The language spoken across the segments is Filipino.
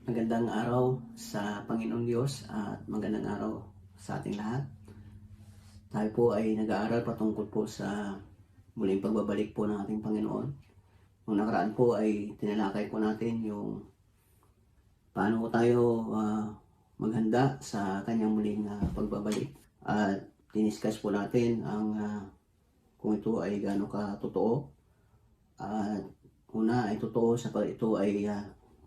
Magandang araw sa Panginoong Diyos at magandang araw sa ating lahat. Tayo po ay nag-aaral patungkol po sa muling pagbabalik po ng ating Panginoon. Nung nakaraan po ay tinalakay po natin yung paano po tayo maghanda sa kanyang muling pagbabalik. At diniscuss po natin ang kung ito ay gaano ka totoo. At una ay totoo sapagkat ito ay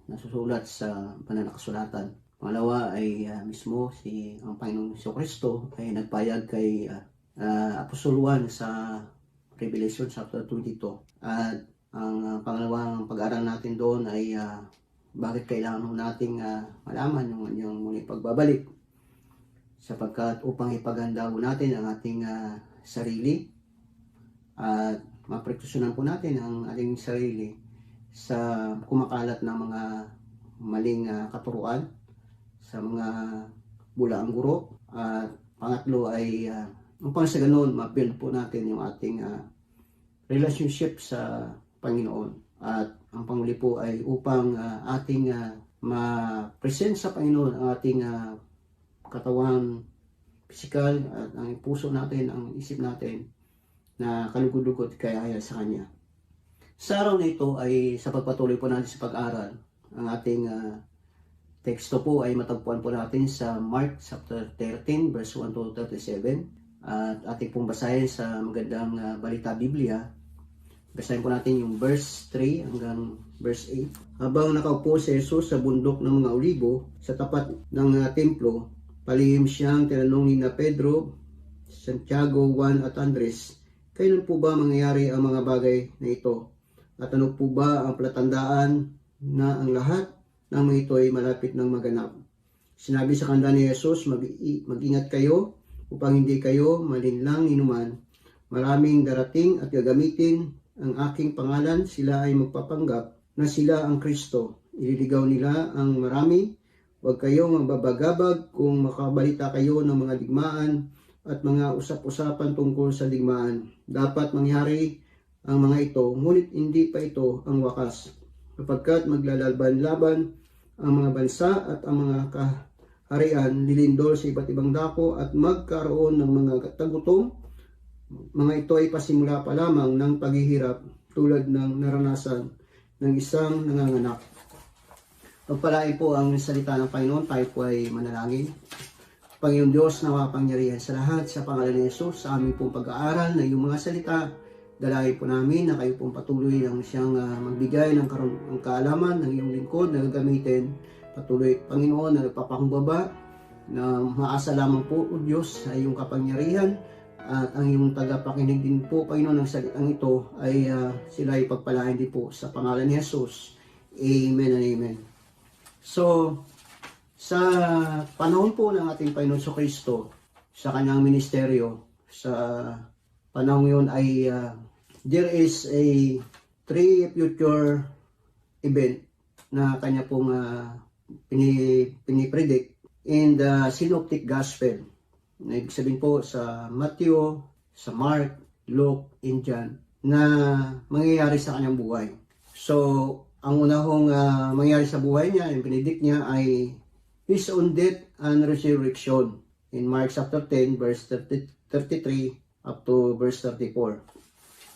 nasusulat sa banal na kasulatan. Pangalawa ay mismo ang Panginoong Kristo ay nagpayag kay Apostol Juan sa Revelation chapter 22. At ang pangalawang pag-aaral natin doon ay bakit kailangan nating malaman yung muling pagbabalik. Sapagkat upang ipaganda po natin ang ating sarili at maproteksyonan po natin ang ating sarili sa kumakalat ng mga maling katuruan, sa mga bulaang guro. At pangatlo ay upang sa ganun ma-build po natin yung ating relationship sa Panginoon. At ang panghuli po ay upang ating ma-present sa Panginoon ang ating katawan, pisikal, at ang puso natin, ang isip natin na kalugod-lugod kaya sa Kanya. Sa araw na ito ay sa pagpatuloy po natin sa pag-aral, ang ating teksto po ay matagpuan po natin sa Mark chapter 13 verse 1 to 37. At ating pong basahin sa magandang balita Biblia. Basahin po natin yung verse 3 hanggang verse 8. Habang nakaupo si Jesus sa bundok ng mga Olibo sa tapat ng templo, palihim siyang tinanong ni Pedro, Santiago, Juan at Andres, kailan po ba mangyayari ang mga bagay na ito? At ano po ba ang palatandaan na ang lahat ng mga ito ay malapit ng maganap? Sinabi sa kanila ni Jesus, mag-ingat kayo upang hindi kayo malinlang inuman. Maraming darating at gagamitin ang aking pangalan. Sila ay magpapanggap na sila ang Kristo. Ililigaw nila ang marami. Huwag kayong magbabagabag kung makabalita kayo ng mga digmaan at mga usap-usapan tungkol sa digmaan. Dapat mangyari ang mga ito, ngunit hindi pa ito ang wakas, sapagkat maglalaban-laban ang mga bansa at ang mga kaharian, lilindol sa iba't ibang dako at magkaroon ng mga tagutom. Mga ito ay pasimula pa lamang ng paghihirap tulad ng naranasan ng isang nanganganak. Pagpalain po ang salita ng Panginoon, tayo po ay manalangin. Panginoon Diyos na mapangyarihan sa lahat, sa pangalan ni Jesus, sa aming pong pag-aaral na iyong mga salita, dalahin po namin na kayo pong patuloy ng siyang magbigay ng kaalaman ng iyong lingkod na gagamitin. Patuloy, Panginoon, na nagpapakumbaba na maasa lamang po, O Diyos, sa iyong kapangyarihan at ang iyong tagapakinig din po, Panginoon, ng salitang ito ay sila ay pagpalain din po sa pangalan ni Jesus. Amen and amen. So, sa panahon po ng ating Panginoon Kristo, sa kanyang ministeryo, sa panahon yun ay there is a 3 future event na kanya pong pinipredict in the Synoptic Gospel. Ibig sabihin po sa Matthew, sa Mark, Luke, and John na mangyayari sa kanyang buhay. So, ang unahong mangyayari sa buhay niya, yung predict niya ay His own death and resurrection in Mark chapter 10 verse 33 up to verse 34.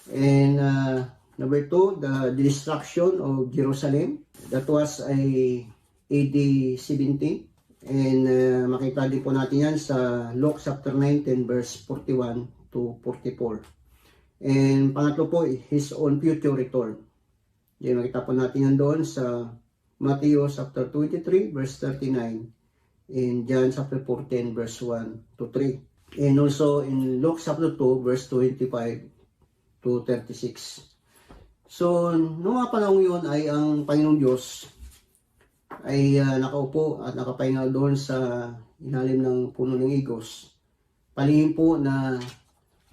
And number 2, the destruction of Jerusalem. That was AD 70. And makita din po natin yan sa Luke chapter 19 verse 41 to 44. And pangatlo po, His own future return. Yan, makita po natin yan doon sa Matthew chapter 23 verse 39 and John chapter 14 verse 1 to 3. And also in Luke chapter 2 verse 25 to 36. So, noong panahon yun ay ang Panginoong Diyos ay nakaupo at nakapahinga doon sa ilalim ng puno ng igos. Palihim po na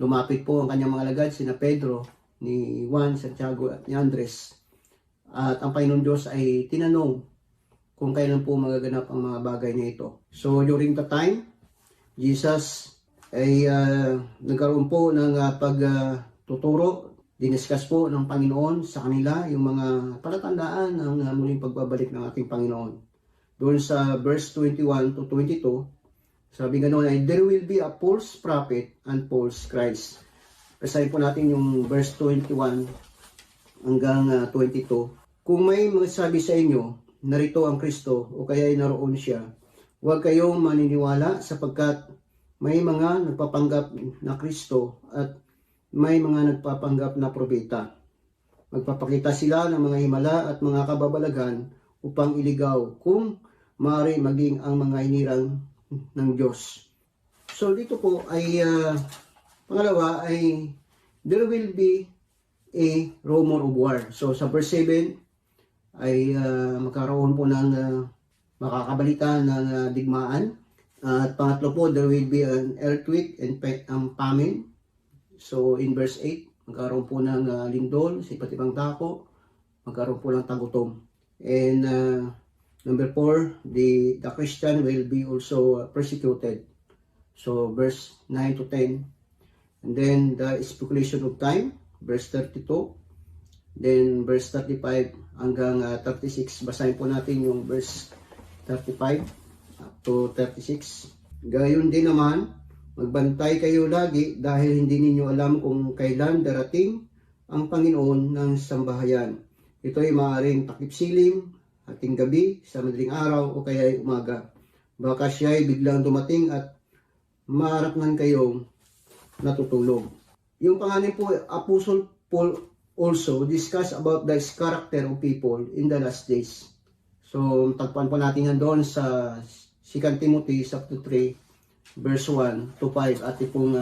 lumapit po ang kanyang mga alagad, sina Pedro, ni Juan, Santiago at ni Andres. At ang Panginoong Diyos ay tinanong kung kailan po magaganap ang mga bagay na ito. So, during the time, Jesus ay nagkaroon po ng pagtuturo, diniscuss po ng Panginoon sa kanila yung mga palatandaan ng muling pagbabalik ng ating Panginoon. Doon sa verse 21 to 22, sabi ganoon ay, there will be a false prophet and false Christ. Basahin po natin yung verse 21 hanggang 22. Kung may magsabi sa inyo, narito ang Kristo o kaya ay naroon siya, huwag kayong maniniwala sapagkat may mga nagpapanggap na Kristo at may mga nagpapanggap na propeta. Magpapakita sila ng mga himala at mga kababalagan upang iligaw kung maaari maging ang mga hinirang ng Diyos. So dito po ay pangalawa ay there will be a rumor of war. So sa verse 7 ay magkaroon po ng makakabalita ng digmaan. At pangatlo po, there will be an earthquake and famine. So in verse 8, magkaroon po ng lindol sa iba't ibang dako, magkaroon po ng tagutom. And number 4, the Christian will be also persecuted. So verse 9 to 10. And then the speculation of time, verse 32. Then verse 35 hanggang 36. Basahin po natin yung verse 35 up to 36. Gayon din naman, magbantay kayo lagi dahil hindi ninyo alam kung kailan darating ang Panginoon ng sambahayan. Ito ay maaaring takip-silim, hating gabi, sa madaling araw o kaya ay umaga. Baka siya ay biglang dumating at maarapnan kayong natutulog. Yung pangalan po, Apostle Paul also discuss about the character of people in the last days. So, tagpuan po natin yan doon sa 2 Timothy chapter 3, verse 1 to 5. At pong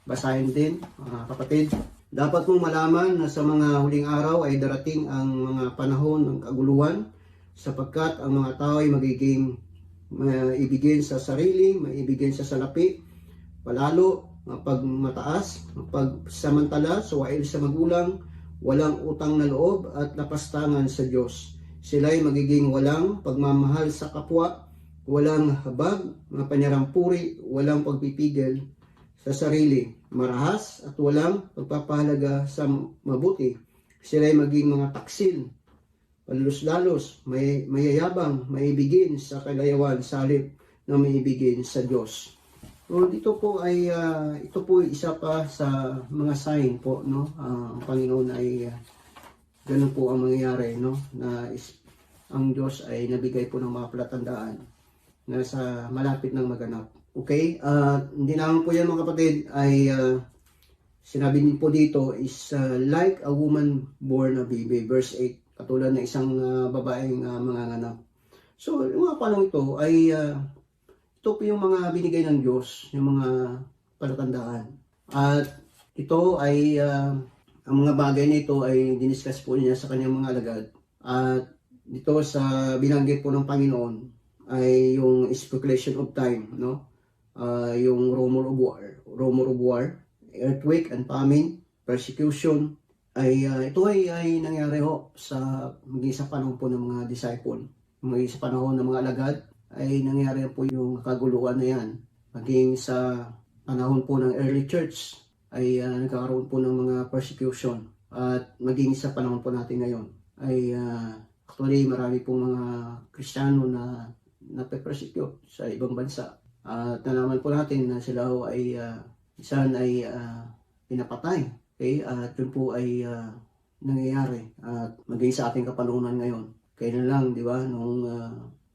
basahin din, kapatid. Dapat mong malaman na sa mga huling araw ay darating ang mga panahon ng kaguluhan, sapagkat ang mga tao ay magiging maibigin sa sarili, maibigin sa salapi, palalo, mapagmataas, mapagsamantala, suwail sa magulang, walang utang na loob at napastangan sa Diyos. Sila ay magiging walang pagmamahal sa kapwa, walang habag, mapanyarampuri, walang pagpipigil sa sarili, marahas at walang pagpapahalaga sa mabuti. Sila ay maging mga taksil, palulos-lalos, mayayabang, maibigin sa kalayawan, salip na maibigin sa Diyos. So dito po ay ito po isa pa sa mga sign po, no? Ang Panginoon ay ganun po ang mangyayari, no? Na ang Diyos ay nabigay po ng mga palatandaan na sa malapit ng maganap. Okay? Hindi naman po yan mga kapatid ay sinabi din po dito is like a woman born a baby, verse 8, katulad ng isang babaeng manganganak. So yung mga panahon ito ay ito po yung mga binigay ng Diyos, yung mga palatandaan. At ito ay, ang mga bagay na ito ay diniscuss po niya sa kanyang mga alagad. At dito sa binanggit po ng Panginoon ay yung speculation of time, no? Yung rumor of war, earthquake and famine, persecution, ay ito ay nangyari ho sa maging sa panahon po ng mga disciple, maging sa panahon ng mga alagad, ay nangyari po yung kaguluhan na yan. Maging sa panahon po ng early church ay nagkakaroon po ng mga persecution. At maging sa panahon po natin ngayon ay actually marami pong mga Kristiyano na nape-persecute sa ibang bansa. At nalaman po natin na sila ay isan ay pinapatay. Okay? At yun po ay nangyayari. At maging sa ating kapanahunan ngayon. Kaya lang, di ba, nung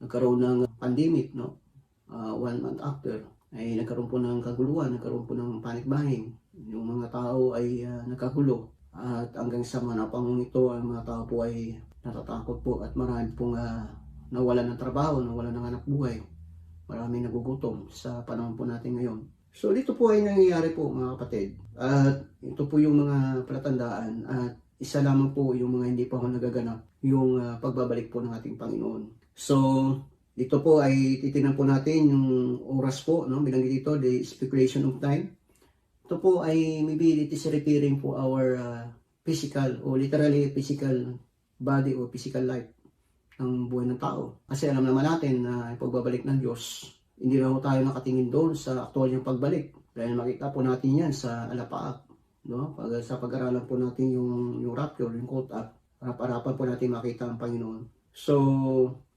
nagkaroon ng pandemic, no? 1 month after, ay nagkaroon po ng kaguluhan, nagkaroon po ng panic buying. Yung mga tao ay nakagulo. At hanggang sa mga napangong ito, ang mga tao po ay natatakot po at marami pong nawalan ng trabaho, nawalan ng anak buhay. Maraming nagugutom sa panahon po natin ngayon. So dito po ay nangyayari po mga kapatid. At ito po yung mga palatandaan at isa lamang po yung mga hindi pa ako nagaganap, yung pagbabalik po ng ating Panginoon. So, dito po ay titingnan po natin yung oras po, no? Binanggit dito, the speculation of time. Ito po ay maybe it is referring po our physical o literally physical body o physical life ng buhay ng tao. Kasi alam naman natin na pagbabalik ng Diyos, hindi na tayo nakatingin doon sa aktual yung pagbalik. Dahil makita po natin yan sa alapaap, no? Sa pag-aralan po natin yung rapture, yung caught up, harap-harapan po natin makita ang Panginoon. So,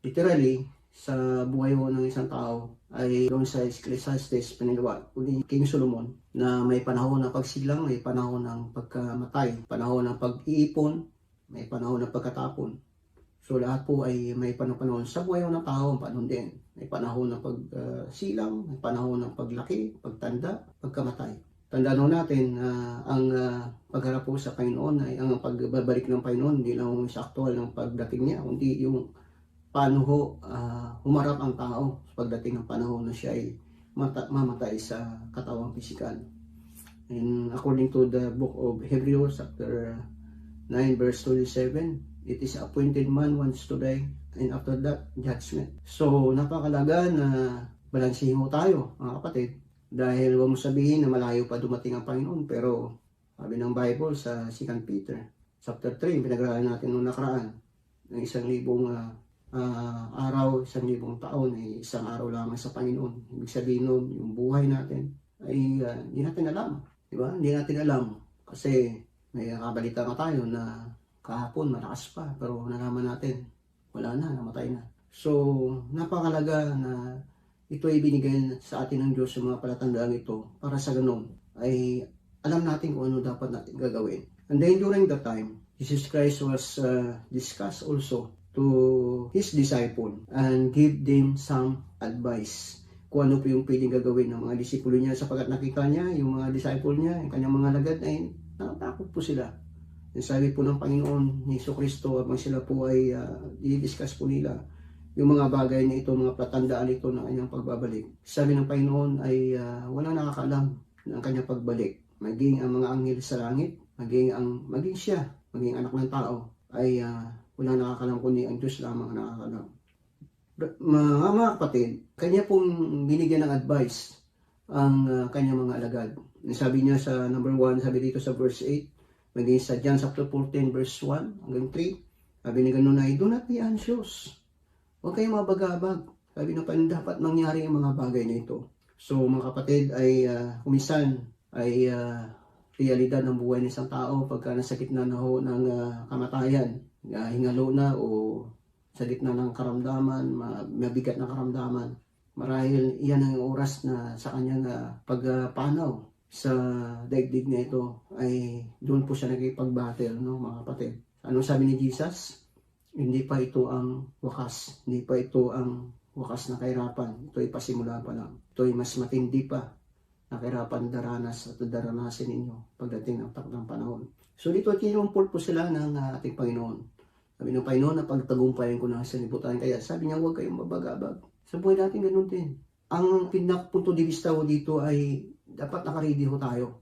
literally, sa buhay ho ng isang tao ay doon sa Ecclesiastes pinagawa ni King Solomon na may panahon ng pagsilang, may panahon ng pagkamatay, panahon ng pag-iipon, may panahon ng pagkatapon. So lahat po ay may panahon sa buhay ng tao, panahon din. May panahon ng pagsilang, may panahon ng paglaki, pagtanda, pagkamatay. Tandaan ho natin na ang pagharap po sa Panginoon ay ang pagbabalik ng Panginoon hindi lang sa aktual ng pagdating niya, kundi yung paano ho humarap ang tao pagdating ng panahon na siya ay mamatay sa katawang pisikal. And according to the book of Hebrews chapter 9 verse 27, it is appointed man once to die and after that judgment. So napakalaga na balansihin mo tayo mga kapatid, dahil huwag mo sabihin na malayo pa dumating ang Panginoon, pero sabi ng Bible sa 2 Peter chapter 3, pinag-aralan natin noong nakaraan, ng 1,000 araw, 1,000 taon ay isang araw lamang sa Panginoon. Ibig sabihin nun, yung buhay natin ay hindi natin alam. Diba? Hindi natin alam kasi may kabalita nga tayo na kahapon malakas pa, pero nalaman natin wala na, namatay na. So napakalaga na ito ay binigay sa atin ng Diyos sa mga palatandaan ito para sa ganun ay alam natin kung ano dapat natin gagawin. And then during that time, Jesus Christ was discussed also to His disciple and give them some advice kung ano po yung pwedeng gagawin ng mga disipulo niya, sapagkat nakita niya yung mga disciple niya, yung kanyang mga lagad ay natatakot po sila. And sabi po ng Panginoon ni Jesucristo, habang sila po ay i-discuss po nila yung mga bagay na ito, mga platandaan ito ng kanyang pagbabalik. Sabi ng Panginoon ay walang nakakaalam ng kanyang pagbalik. Maging ang mga anghel sa langit, maging siya, maging anak ng tao, ay walang nakakaalam kundi ang Diyos lamang ang nakakaalam. Mga kapatid, kanya pong binigyan ng advice ang kanyang mga alagad. Sabi niya sa number 1, sabi dito sa verse 8, maging sa John chapter 14 verse 1 hanggang 3, sabi ni ganun ay, do not be anxious. Huwag kayong mabagabag. Sabi na pa dapat mangyari ang mga bagay na ito. So mga kapatid ay kumisan ay realidad ng buhay ng isang tao pagka nasa gitna na ho ng kamatayan, hingalo na o sa gitna ng karamdaman, mabigat na karamdaman. Marahil iyan ang oras na sa kanyang pagpanaw sa daigdig na ito ay doon po siya nagkipag-battle, no, mga kapatid. Ano sabi ni Jesus? Hindi pa ito ang wakas. Hindi pa ito ang wakas na kahirapan. Ito ay pasimula pa lang. Ito ay mas matindi pa na kahirapan daranas at daranasin ninyo pagdating ng takdang panahon. So dito kinumpul po sila ng ating Panginoon. Sabi ng Panginoon na pagtagumpayan ko na sa liputan. Kaya sabi niya huwag kayong mabagabag. Sa buhay natin ganun din. Ang pinakapunto de vista ko dito ay dapat nakaready ho tayo.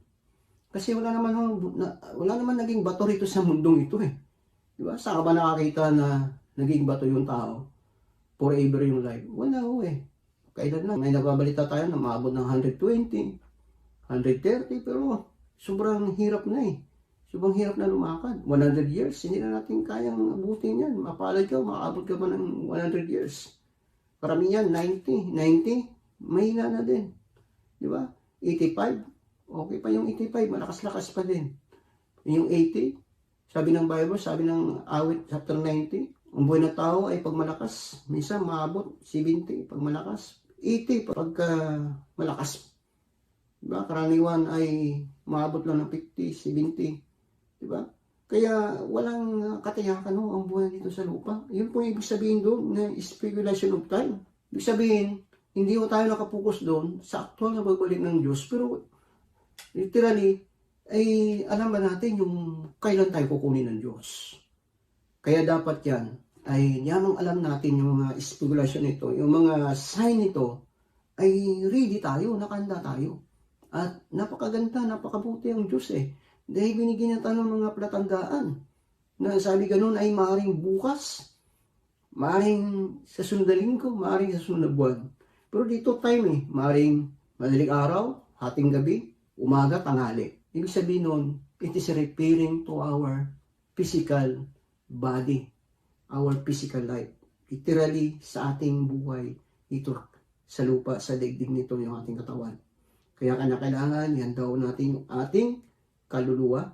Kasi wala naman naging bato rito sa mundong ito eh. Diba? Saan ka ba nakakita na naging bato yung tao? Forever yung life? Wala ho eh. Kailan na? May nagbabalita tayo na maabot ng 120, 130, pero sobrang hirap na eh. Sobrang hirap na lumakad. 100 years, hindi na natin kayang abutin yan. Mapalad ka, maabot ka ba ng 100 years? Karamihan, 90, mahina na din. Diba? 85, okay pa yung 85, malakas-lakas pa din. Yung 80, sabi ng Bible, sabi ng awit chapter 90, ang buhay na tao ay pag malakas, minsan maabot 70 pag malakas, 80 pagka malakas. Diba? Karaniwan ay maabot lang ng 50, 70. Diba? Kaya walang katiyakan ang buhay dito sa lupa. Yun po yung ibig sabihin doon na speculation of time. Ibig sabihin, hindi ko tayo nakapokus doon sa aktual na pagbalik ng Diyos, pero literally, ay alam ba natin yung kailan tayo kukunin ng Diyos. Kaya dapat yan, ay yamang alam natin yung mga speculation nito, yung mga sign nito, ay ready tayo, nakanda tayo. At napakaganda, napakabuti ang Diyos eh. Dahil binigyan natin ng mga palatandaan na sabi ganun ay maaaring bukas, maaaring sa sunod na linggo, maaaring sa sunod na buwan. Pero dito time eh, maaaring madaling araw, hating gabi, umaga, tanghali. Ibig sabihin nun, it is referring to our physical body, our physical life. Literally, sa ating buhay, ito sa lupa, sa daigdig nito yung ating katawan. Kaya kailangan, yan daw natin yung ating kaluluwa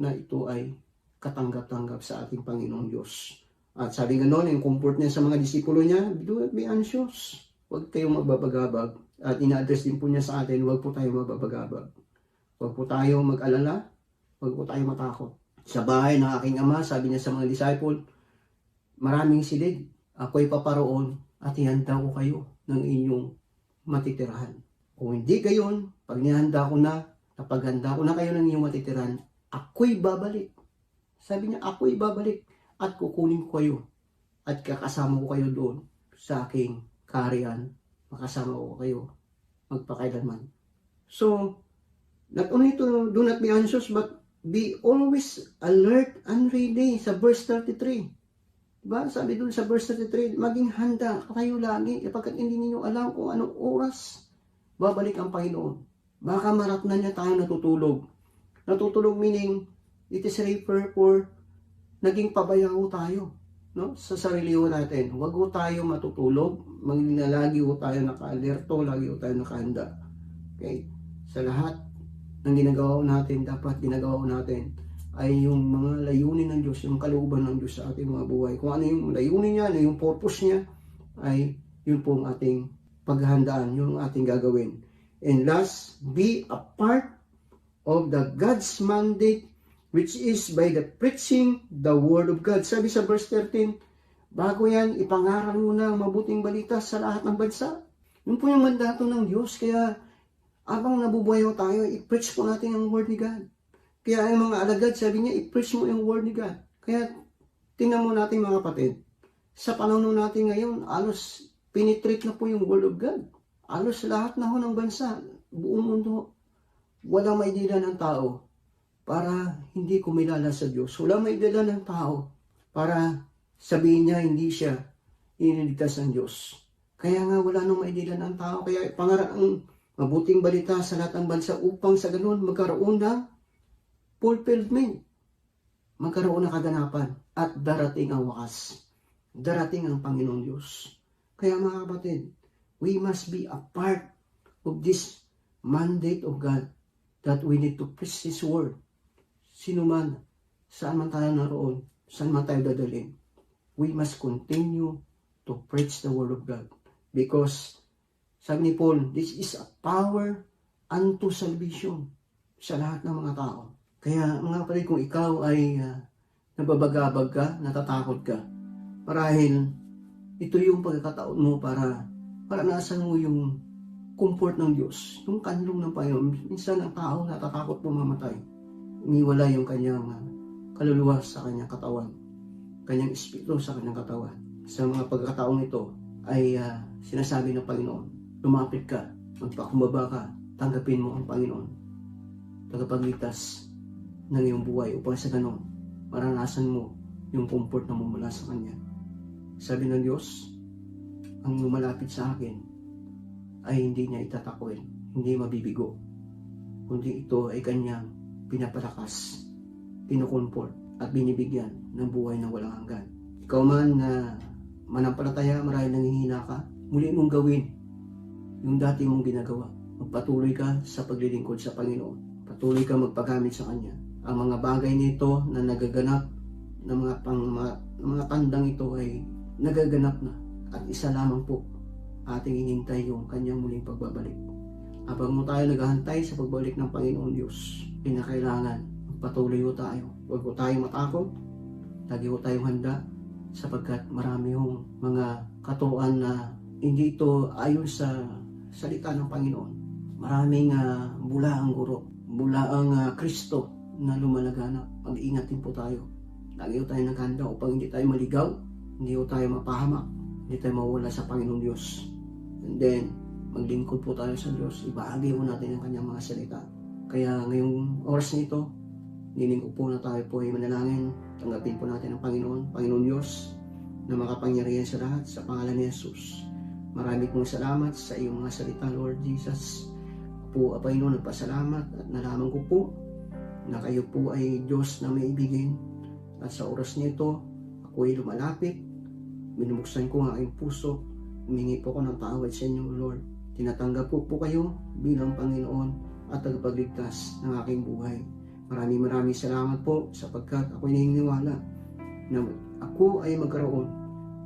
na ito ay katanggap-tanggap sa ating Panginoong Diyos. At sabi nga noon, yung comfort niya sa mga disipulo niya, do not be anxious. Huwag kayong magbabagabag. At ina-address din po niya sa atin, huwag po tayo magbabagabag. Huwag po tayo mag-alala, huwag po tayo matakot. Sa bahay ng aking ama, sabi niya sa mga disciple, maraming silid, ako'y paparoon at ihanda ko kayo ng inyong matitirahan. Kung hindi gayon, pag nihanda ko na, napaghanda ko na kayo ng inyong matitirahan, ako'y babalik. Sabi niya, ako'y babalik at kukunin ko kayo at kakasama ko kayo doon sa aking kaharian. Makasama ko kayo magpakailanman. So, not only to do not be anxious, but be always alert and ready sa verse 33. Diba? Sabi doon sa verse 33, maging handa kayo lagi kapag hindi ninyo alam kung anong oras babalik ang Panginoon. Baka marat na niya tayo natutulog. Natutulog meaning, it is refer for naging pabayao tayo, no? Sa sarili natin. Huwag ho tayo matutulog. Lagi ho tayo naka-alerto, lagi ho tayo nakahanda. Okay? Sa lahat ng ginagawa natin, dapat ginagawa natin ay yung mga layunin ng Diyos, yung kalooban ng Diyos sa ating mga buhay. Kung ano yung layunin niya, ano yung purpose niya, ay yun po ang ating paghahandaan, yun ang ating gagawin. And last, be a part of the God's mandate, which is by the preaching the Word of God. Sabi sa verse 13, bago yan, ipangaral mo na ang mabuting balita sa lahat ng bansa. Yun po yung mandato ng Diyos. Kaya, abang nabubuhay tayo, i-preach po natin ang Word ni God. Kaya ang mga alagad, sabi niya, i-preach mo yung Word ni God. Kaya, tingnan mo natin mga kapatid, sa panahon natin ngayon, alos pinitreat na po yung Word of God. Alos lahat na ho ng bansa, buong mundo, walang maidila ng tao para hindi kumilala sa Diyos. Walang maidila ng tao para sabihin niya hindi siya iniligtas ng Diyos. Kaya nga wala nang maidila ng tao. Kaya ang mabuting balita sa lahat ng bansa upang sa ganoon magkaroon ng fulfillment. Magkaroon ng kaganapan at darating ang wakas. Darating ang Panginoon Diyos. Kaya mga kapatid, we must be a part of this mandate of God that we need to preach His Word. Sino man, saan man tayo naroon, saan man tayo dadalhin, we must continue to preach the Word of God. Because, sabi ni Paul, this is a power unto salvation sa lahat ng mga tao. Kaya mga kapatid, kung ikaw ay nababagabag ka, natatakot ka, marahil ito yung pagkakataon mo para naasan mo yung comfort ng Diyos, yung kanlong ng Panginoon. Minsan ang tao natatakot pumamatay. Umiwala yung kanyang kaluluwa sa kanyang katawan, kanyang espiritu sa kanyang katawan. Sa mga pagkakataong ito ay sinasabi ng Panginoon, lumapit ka, magpakumbaba ka, tanggapin mo ang Panginoon, tagapagligtas ng iyong buhay upang sa ganon, maranasan mo yung comfort na mumula sa Kanya. Sabi ng Diyos, ang lumalapit sa akin ay hindi niya itatakwil, hindi mabibigo, kundi ito ay Kanyang pinapalakas, kinukomfort at binibigyan ng buhay na walang hanggan. Ikaw man na manampalataya, marahil nanghihina ka, muli mong gawin yung dati mong ginagawa. Magpatuloy ka sa paglilingkod sa Panginoon. Patuloy ka magpagamit sa Kanya. Ang mga bagay nito na nagaganap, ng mga tandang ito ay nagaganap na. At isa lamang po, ating inintay yung Kanyang muling pagbabalik. Habang mo tayo naghahantay sa pagbalik ng Panginoon Diyos, pinakailangan patuloy ho tayo. Huwag ho tayong matakot, lagi ho tayong handa, sapagkat marami hong mga katuan na hindi ito ayon sa salita ng Panginoon. Maraming bulaang guro, bulaang Kristo na lumalaganap. Mag-ingat din po tayo. Lagi ho tayo naghanda upang hindi tayo maligaw, hindi ho tayo mapahamak, hindi tayo mawala sa Panginoon Diyos. And then, maglingkod po tayo sa Diyos. Ibahagi po natin ang Kanyang mga salita. Kaya ngayong oras nito, nilingkod po na tayo po ay manalangin. Tanggapin po natin ang Panginoon Diyos na makapangyarihan sa lahat sa pangalan ni Jesus. Marami pong salamat sa iyong mga salita, Lord Jesus. Po, Panginoon, nagpasalamat at nalaman ko po na kayo po ay Diyos na may ibigin. At sa oras nito, ako ay lumalapit. Binubuksan ko ang aking puso. Humingi po ako ng tawad sa inyo, Lord. Tinatanggap po kayo bilang Panginoon at tagapagligtas ng aking buhay. Maraming salamat po sapagkat ako'y naniniwala na ako ay magkaroon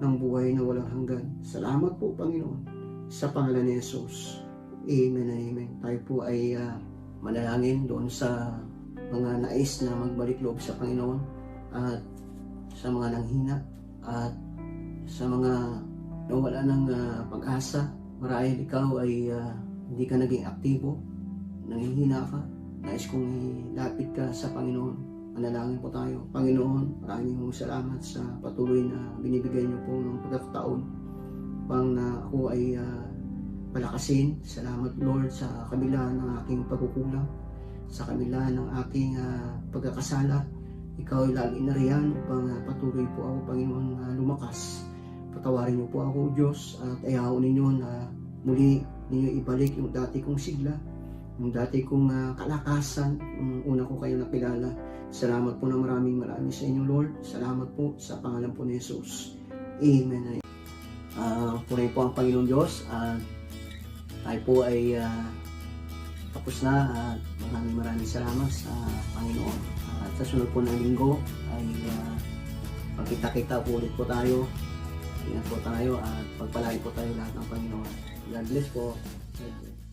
ng buhay na walang hanggan. Salamat po, Panginoon, sa pangalan ni Jesus. Amen and amen. Tayo po ay manalangin doon sa mga nais na magbalik loob sa Panginoon at sa mga nanghina at sa mga nawala ng pag-asa. Marahil ikaw ay hindi ka naging aktibo, nanghihina ka, nais kong ilapit ka sa Panginoon. Manalangin po tayo. Panginoon, maraming salamat sa patuloy na binibigay niyo po ng pagkakataon pang na ako ay palakasin. Salamat, Lord, sa kabila ng aking pagkukulang, sa kabila ng aking pagkakasala. Ikaw ay lagi nariyan upang patuloy po ako, Panginoon, lumakas. Patawarin niyo po ako, Diyos, at ayaw ninyo na muli ninyo ibalik yung dati kong sigla, yung dati kong kalakasan, yung una ko kayo nakilala. Salamat po na maraming sa inyo, Lord. Salamat po sa pangalan po ni Jesus. Amen. Purihin po ang Panginoon Diyos at tayo po ay tapos na at maraming salamat sa Panginoon. At sa sunod po ng linggo ay pagkita-kita po ulit po tayo. Ingat po tayo at pagpalain po tayo lahat ng Panginoon. God bless po. God bless.